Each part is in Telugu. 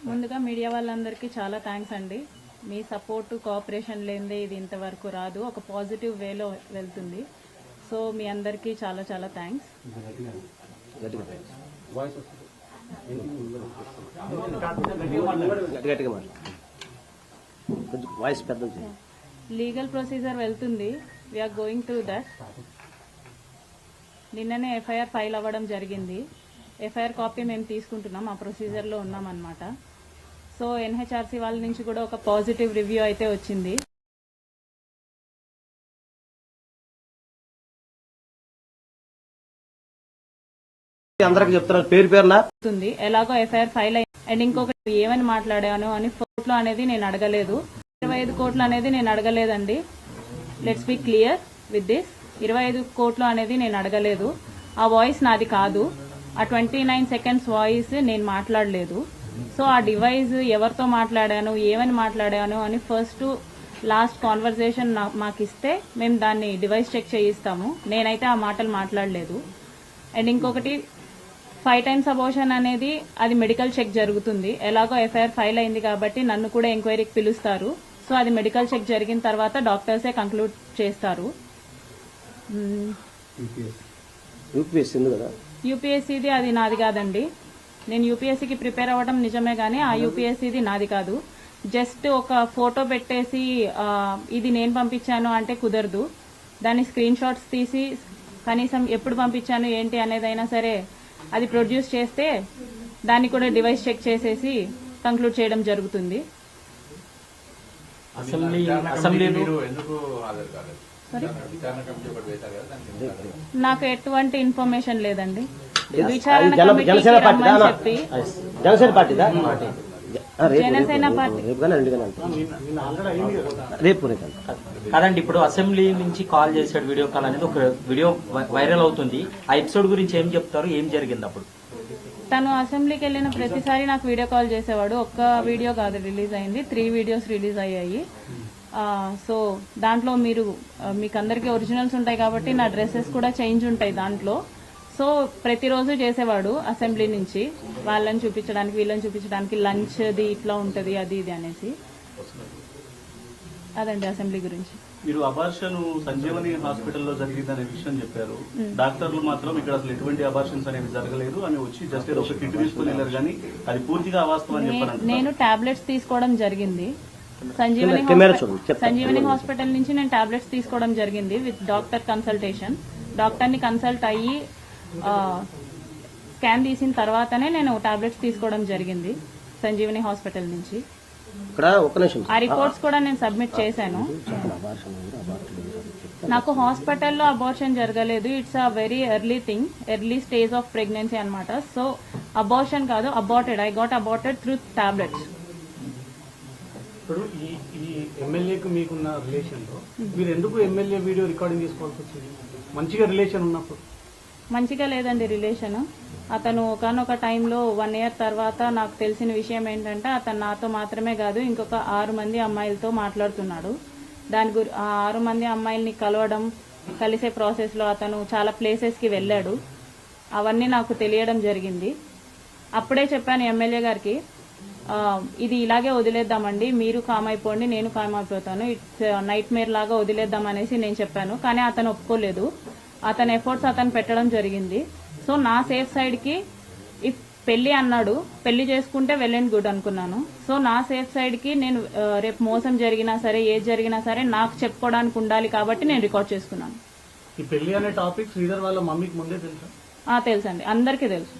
ముందుగా మీడియా వాళ్ళందరికీ చాలా థ్యాంక్స్ అండి. మీ సపోర్టు కోఆపరేషన్ లేనిదే ఇది ఇంతవరకు రాదు, ఒక పాజిటివ్ వేలో వెళ్తుంది. సో మీ అందరికీ చాలా చాలా థ్యాంక్స్. లీగల్ ప్రొసీజర్ వెళ్తుంది. We're going to that. నిన్ననే ఎఫ్ఐఆర్ ఫైల్ అవ్వడం జరిగింది. ఎఫ్ఐఆర్ కాపీ మేము తీసుకుంటున్నాం, ఆ ప్రొసీజర్లో ఉన్నామన్నమాట. సో ఎన్హెచ్ఆర్సీ వాళ్ళ నుంచి కూడా ఒక పాజిటివ్ రివ్యూ అయితే వచ్చింది. అందరికి చెప్తున్నారు పేరు పేరున ఎలాగో ఎఫ్ఐఆర్ ఫైల్ అయ్యింది. అండ్ ఇంకొకటి ఏమని మాట్లాడాను అని కోర్టులో అనేది నేను అడగలేదు. 25 కోట్లు అనేది నేను అడగలేదండి. Let's be clear with this. 25 కోట్లు అనేది నేను అడగలేదు. ఆ వాయిస్ నాది కాదు. ఆ 29 సెకండ్స్ వాయిస్ నేను మాట్లాడలేదు. సో ఆ డివైస్ ఎవరితో మాట్లాడాను, ఏమని మాట్లాడాను అని ఫస్ట్ లాస్ట్ కాన్వర్సేషన్ మాకు ఇస్తే మేము దాన్ని డివైస్ చెక్ చేయిస్తాము. నేనైతే ఆ మాటలు మాట్లాడలేదు. అండ్ ఇంకొకటి 5 times అబోర్షన్ అనేది అది మెడికల్ చెక్ జరుగుతుంది. ఎలాగో ఎఫ్ఐఆర్ ఫైల్ అయింది కాబట్టి నన్ను కూడా ఎంక్వైరీకి పిలుస్తారు. సో అది మెడికల్ చెక్ జరిగిన తర్వాత డాక్టర్సే కంక్లూడ్ చేస్తారు. యూపీఎస్సీది అది నాది కాదండి. నేను యూపీఎస్సీకి ప్రిపేర్ అవ్వడం నిజమే కానీ ఆ యూపీఎస్సీది నాది కాదు. జస్ట్ ఒక ఫోటో పెట్టేసి ఇది నేను పంపించాను అంటే కుదరదు. దాన్ని స్క్రీన్ షాట్స్ తీసి కనీసం ఎప్పుడు పంపించాను ఏంటి అనేదైనా సరే అది ప్రొడ్యూస్ చేస్తే దాన్ని కూడా డివైస్ చెక్ చేసేసి కంక్లూడ్ చేయడం జరుగుతుంది. నాకు ఎటువంటి ఇన్ఫర్మేషన్ లేదండి. విచారణ చెప్పి జనసేన పార్టీ కాదండి. ఇప్పుడు అసెంబ్లీ నుంచి కాల్ చేసాడు, వీడియో కాల్ అనేది ఒక వీడియో వైరల్ అవుతుంది. ఆ ఎపిసోడ్ గురించి ఏం చెప్తారు, ఏం జరిగింది అప్పుడు? తను అసెంబ్లీకి వెళ్ళిన ప్రతిసారి నాకు వీడియో కాల్ చేసేవాడు. ఒక్క వీడియో కాదు రిలీజ్ అయింది, 3 వీడియోస్ రిలీజ్ అయ్యాయి. సో దాంట్లో మీకు అందరికీ ఒరిజినల్స్ ఉంటాయి కాబట్టి నా డ్రెస్సెస్ కూడా చేంజ్ ఉంటాయి దాంట్లో. సో ప్రతిరోజు చేసేవాడు అసెంబ్లీ నుంచి వాళ్ళని చూపించడానికి వీళ్ళని చూపించడానికి, లంచ్ది ఇట్లా ఉంటుంది అది ఇది అనేసి. అదండి అసెంబ్లీ గురించి. మీరు అబార్షన్ సంజీవని హాస్పిటల్లో జరిగిందనే విషయం చెప్పారు. డాక్టర్లు మాత్రం ఇక్కడ అసలు ఎటువంటి అబార్షన్స్ అనేవి జరగలేదు అని వచ్చి జస్ట్ ఒక కిట్ తీసుకుని వెళ్ళారు, కానీ అది పూర్తిగా అవాస్తవం అని చెప్పారు. నేను టాబ్లెట్స్ తీసుకోవడం జరిగింది. సంజీవని హాస్పిటల్ నుంచి నేను టాబ్లెట్స్ తీసుకోవడం జరిగింది విత్ డాక్టర్ కన్సల్టేషన్. డాక్టర్ని కన్సల్ట్ అయ్యి స్కాన్ తీసిన తర్వాతనే నేను టాబ్లెట్స్ తీసుకోవడం జరిగింది సంజీవని హాస్పిటల్ నుంచి. ఆ రిపోర్ట్స్ కూడా నేను సబ్మిట్ చేశాను. నాకు హాస్పిటల్లో అబార్షన్ జరగలేదు. It's a very early thing, early stage of pregnancy అనమాట. సో అబార్షన్ కాదు, aborted. I got aborted through tablets. ఇప్పుడు ఈ ఎమ్మెల్యేకి మీకున్న రిలేషన్ లో మీరు ఎందుకు ఎమ్మెల్యే వీడియో రికార్డింగ్ తీసుకోవాల్సి వచ్చింది? మంచిగా రిలేషన్ ఉన్నప్పుడు. మంచిగా లేదండి రిలేషన్. అతను ఒకనొక టైంలో 1 year తర్వాత నాకు తెలిసిన విషయం ఏంటంటే అతను నాతో మాత్రమే కాదు ఇంకొక 6 మంది అమ్మాయిలతో మాట్లాడుతున్నాడు. ఆ 6 మంది అమ్మాయిల్ని కలవడం, కలిసే ప్రాసెస్లో అతను చాలా ప్లేసెస్కి వెళ్ళాడు. అవన్నీ నాకు తెలియడం జరిగింది. అప్పుడే చెప్పాను ఎమ్మెల్యే గారికి, ఇది ఇలాగే వదిలేద్దామండి, మీరు కామ్ అయిపోండి, నేను కామ్ అయిపోతాను, ఇట్స్ నైట్ మేర్ లాగా వదిలేద్దాం అనేసి నేను చెప్పాను. కానీ అతను ఒప్పుకోలేదు. అతని ఎఫర్ట్స్ అతను పెట్టడం జరిగింది. సో నా సేఫ్ సైడ్కి ఇఫ్ పెళ్లి అన్నాడు, పెళ్లి చేసుకుంటే వెల్ అండ్ గుడ్ అనుకున్నాను. సో నా సేఫ్ సైడ్కి నేను రేపు మోసం జరిగినా సరే ఏది జరిగినా సరే నాకు చెప్పుకోవడానికి ఉండాలి కాబట్టి నేను రికార్డ్ చేసుకున్నాను. ఈ పెళ్లి అనే టాపిక్ శ్రీధర్ వాళ్ళ మమ్మీకి ముందే తెలుసా? తెలుసండి, అందరికీ తెలుసు.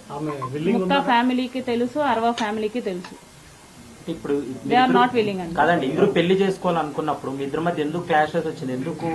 ముక్తా ఫ్యామిలీకి తెలుసు, అరవా ఫ్యామిలీకి తెలుసు. ఇప్పుడు దే ఆర్ నాట్ విల్లింగ్ అండి. కాదండి, ఇద్దరు పెళ్లి చేసుకోవాలనుకున్నప్పుడు మీ ఇద్దరి మధ్య ఎందుకు క్లాషెస్ వచ్చింది? ఎందుకు